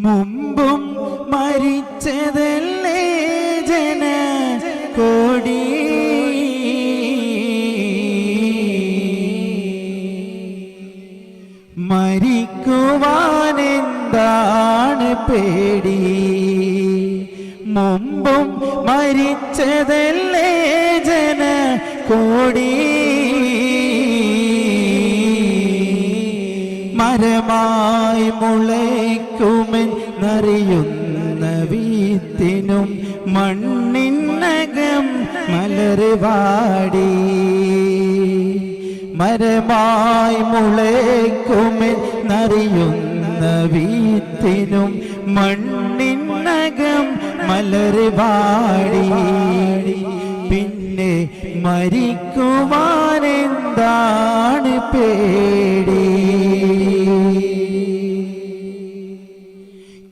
മുമ്പും മരിച്ചതല്ലേ ജന കോടി മരിക്കുവാനെന്താണ് പേടി മുമ്പും മരിച്ചതല്ലേ ജന കോടി മരമായി മുളയ്ക്കുമെന്നറിയുന്ന വീത്തിനും മണ്ണിനകം മലർവാടി മരമായി മുളയ്ക്കുമെന്നറിയുന്ന വീത്തിനും മണ്ണിനകം മലർവാടി പിന്നെ മരിക്കുവാനെന്താണ് പേടി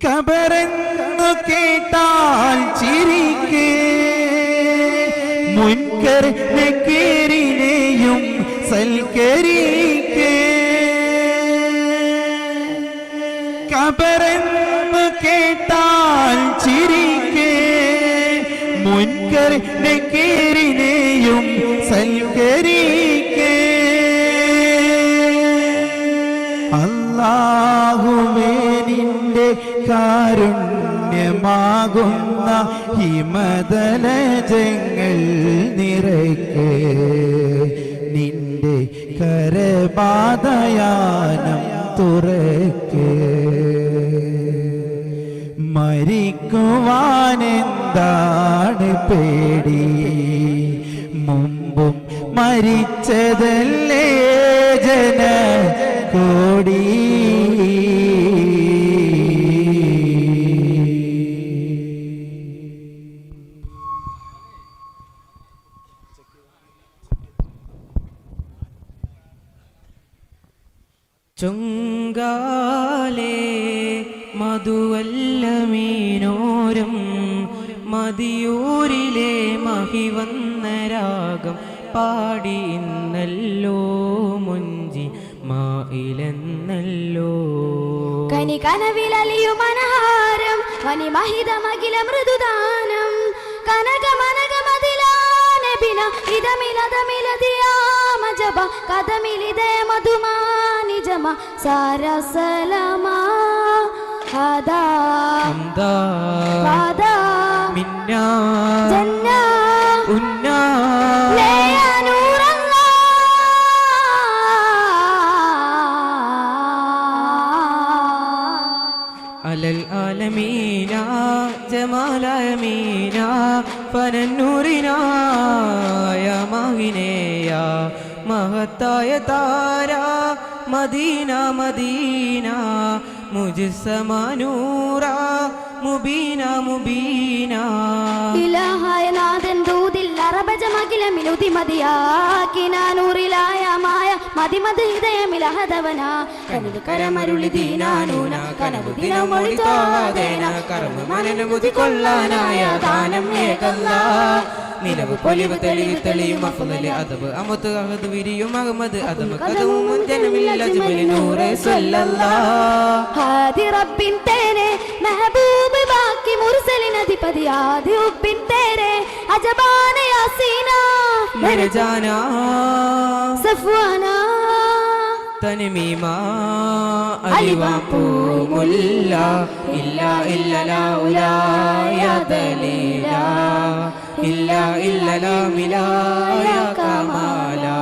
ഖബറെന്നു കേട്ടാൽ ചിരിക്കേ മുൻകർ നക്കീറിനെയും സൽക്കരിക്കേ ഖബറെന്നു കേട്ടാൽ ചിരിക്കേ മുൻകർ നക്കീറിനെയും സൽക്കരിക്കേ അല്ലാഹുവേ നിന്റെ കാരുണ്യമാകുന്ന ഹിമതലജങ്ങൾ നിറയ്ക്ക് നിന്റെ കരപാതയാനം തുറക്ക് മരിക്കുവാനെന്താണ് പേടി മുമ്പും മരിച്ചതല്ലേ ജന കോടി ചൊങ്കാലേ മധുവല്ലമീനോരം മതിയൂരിലെ മഹിവന്ന രാഗം പാടി ഇന്നല്ലോ മുഞ്ചി മായിലെന്നല്ലോ കനി കനവിലലിയു മനഹാരം വനി മഹിതമഖില മൃദുദാനം കനകമനകമതിലാനബിന ഇതമിലതമിലതിയാമജബ കഥമിലിതേ മധുമാനിജമ സാരസലമാ ഹദാ ഹംദാ ഹദാ മിന്നാ ജന്നാ ഉന്നാ അലൽ ആലമീന ജമാലായ മീന ഫനന്നൂറിനായ മഹിനേയ മഹത്തായ താര മദീന മദീന മുജ്സമനൂറ മുബീന മുബീന ഇലാഹായ നാഥൻ ദൂതിൽ അറബജമകില മിലുതി മതിയാക്കിനാനൂറിലായ മായ മതിമത് ഹൃദയമിലഹദവന കനിത് കരമരുളി ദീനാനൂന കനവു ദിനമൊഴി തോതേന കർമ്മ മനനമുതി കൊള്ളാനായ ദാനം ഏകല്ല നിലവ് പൊലിവ് തെളിവ് തെളിയും അഫ്ളല് അദബ് അമത്ത് അഹദ് വിരിയും അഹമ്മദ് അദബ് കദവും മുൻജനമില്ല ജിബിലി നൂറേ സല്ലല്ലാഹ് ഹാദി റബ്ബിൻ തേരെ മെഹബൂബ് ബാക്കി മുർസലിൻ അധിപതി ആദി ഉബ്ബിൻ തേരെ അജബാന യാസീന മേരെ ജാനാ സഫ്വാന തൻമീമ അലിവാപ്പൂ മുല്ല ഇല്ല ഇല്ലലാ ഉലാ യാ ദലീല ഇല്ല ഇല്ലലാ മിലാ യാ കമാലാ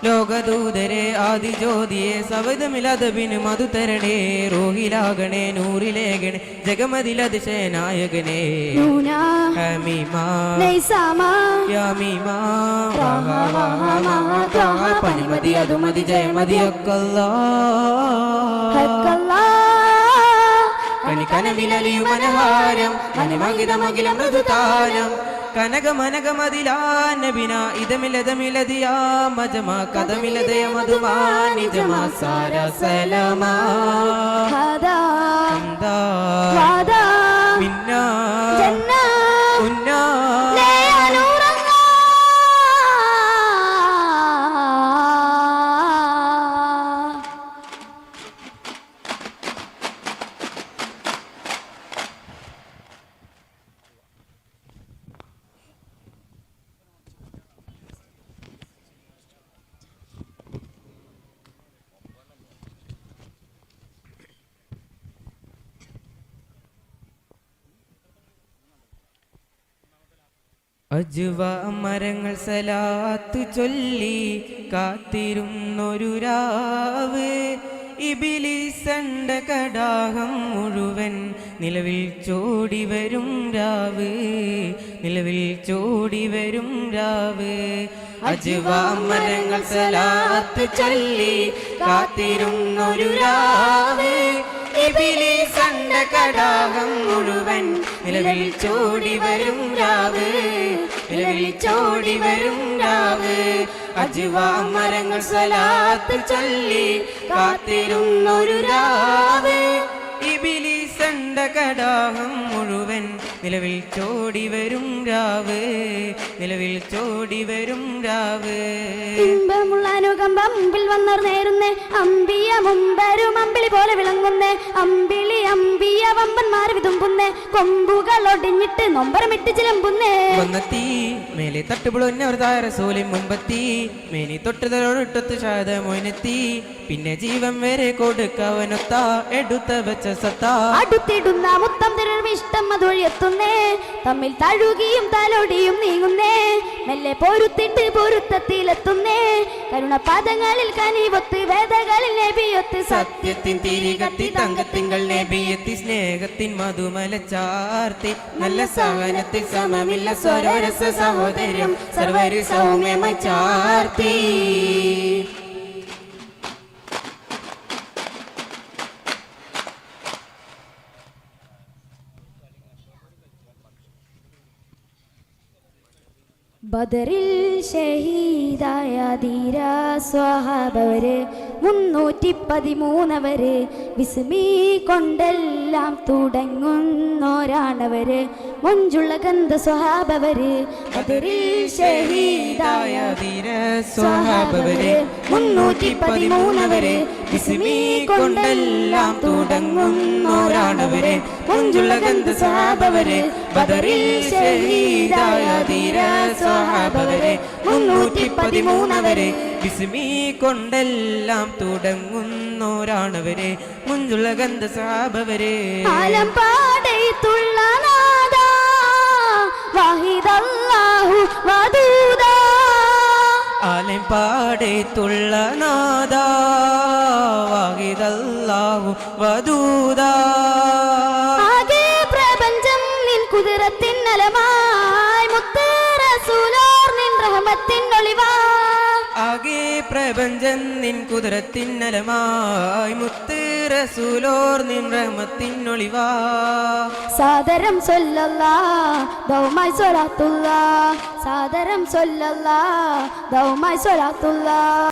ലോകദൂതരെ ആദിജ്യോതിയെ സവദമിലദബിന് മധുതരണേ റൂഹിലാകണേ നൂറിലേകണേ ജഗമതിലതിശയനായകനേ ഹമീമാ നൈസാമാ യാമീമാ പനിമതി അതുമതി ജയമതി അക്കല്ലാ കനികനവിലലിയു മനഹാരം മനിമകിതമകില മൃദുതാനം കനകമനകമതിലാനബിന ഇതമിലതമിലതിയാ മജമ കഥമിലതയ മധുമാനിജമാ സാരസലമാ ഹദാ ഹംദാ ഹദാ മിന്നാ ജന്നാ ഉന്നാ അജ്വ മരങ്ങൾ സലാത്തു ചൊല്ലി കാത്തിരുന്നൊരു രാവ് ഇബിലിസണ്ട കടാഹം മുഴുവൻ നിലവിൽ ചോടി വരും രാവ് നിലവിൽ ചോടി വരും രാവ് അജ്വ മരങ്ങൾ സലാത്തു ചൊല്ലി കാത്തിരുന്നൊരു രാവ് ഇബിലിസണ്ട കടാഹം മുഴുവൻ നിലവിൽ ചോടി വരും രാവ് നിലവിൽ ചോടി വരും രാവ് അജ്വ മരങ്ങൾ സലാത്ത് ചൊല്ലി കാത്തിരുന്നൊരു രാവ് ഇബിലിസണ്ട കടാഹം മുഴുവൻ നിലവിൽ ചോടി വരും രാവ് നിലവിൽ ചോടി വരും രാവ് ഇമ്പമുള്ള അനുകമ്പം മുമ്പിൽ വന്നോർ നേരുന്നേ അമ്പിയ മുമ്പരും അമ്പിളി പോലെ വിളങ്ങുന്നേ അമ്പിളി അമ്പിയ വമ്പന്മാർ വിതുമ്പുന്നേ കൊമ്പുകൾ ഒടിഞ്ഞിട്ട് നൊമ്പരമിട്ട് ചിലമ്പുന്നേ വന്നെത്തി മേലെ തട്ടുപുളന്നവർ താരസോലി മുമ്പത്തി മേനി തൊട്ടുതലോടൊട്ടത്ത് ഷാദ മോനെത്തി പിന്നെ ജീവൻ വരെ കൊടുക്കവനൊത്ത എടുത്ത വെച്ച സത്ത അടുത്തിടുന്ന മുത്തം തിരുവിഷ്ടം അതൊഴിയെത്തുന്നേ തമ്മിൽ തഴുകിയും തലോടിയും നീങ്ങുന്നേ മെല്ലെ പൊരുത്തിട്ട് പൊരുത്തത്തിലെത്തുന്നേ കരുണപാദങ്ങളിൽ കനിവൊത്ത് വേദകളിൽ നബിയൊത്ത് സത്യത്തിൻ തിരികത്തി തങ്കത്തിങ്കൾ നബിയെത്തി സ്നേഹത്തിൻ മധുമല ചാർത്തി നല്ല സഹനത്തിൽ സമമില്ല സ്വരരസ സഹോദര്യം സർവര് സൗമ്യമായി ചാർത്തി ബദറിൽ ഷഹീദായ ധീര സ്വഹാബവര് 313 വിസ്മി കൊണ്ടെല്ലാം തുടങ്ങുന്നോരാണവര് മൊഞ്ചുള്ള ഗന്ധ സ്വഹാബവര് ബദറിൽ ഷഹീദായ ധീര സ്വഹാബവര് 313 വിസ്മി കൊണ്ടെല്ലാം തുടങ്ങുന്നോരാണവര് മൊഞ്ചുള്ള ഗന്ധ സ്വഹാബവര് ബദറിൽ ഷഹീദായ ധീര സ്വഹാബവര് 313 വിസ്മി കൊണ്ടെല്ലാം തുടങ്ങുന്നോരാണവര് മുഞ്ചുള്ള ഗന്ധ സ്വഹാബവര് ആലംപാടത്തുള്ള നാദാ വാഹിദല്ലാഹു വദൂദാ ആലംപാടത്തുള്ള നാദാ വാഹിദല്ലാഹു വദൂദാ ആകെ പ്രപഞ്ചം നിൻ കുതിരത്തിൻ അലമായി മുത്ത് റസൂലോർ നിൻ റഹ്മത്തിൻ ഒളിവാ ആകെ പ്രപഞ്ചം നിൻ കുതിരത്തിൻ അലമായി മുത്ത് റസൂലോർ നിൻ റഹ്മത്തിൻ ഒളിവാ സാദരം സല്ലല്ലാഹ് ദൗമായി സ്വലാത്തുല്ലാഹ് സാദരം സല്ലല്ലാഹ് ദൗമായി സ്വലാത്തുല്ലാഹ്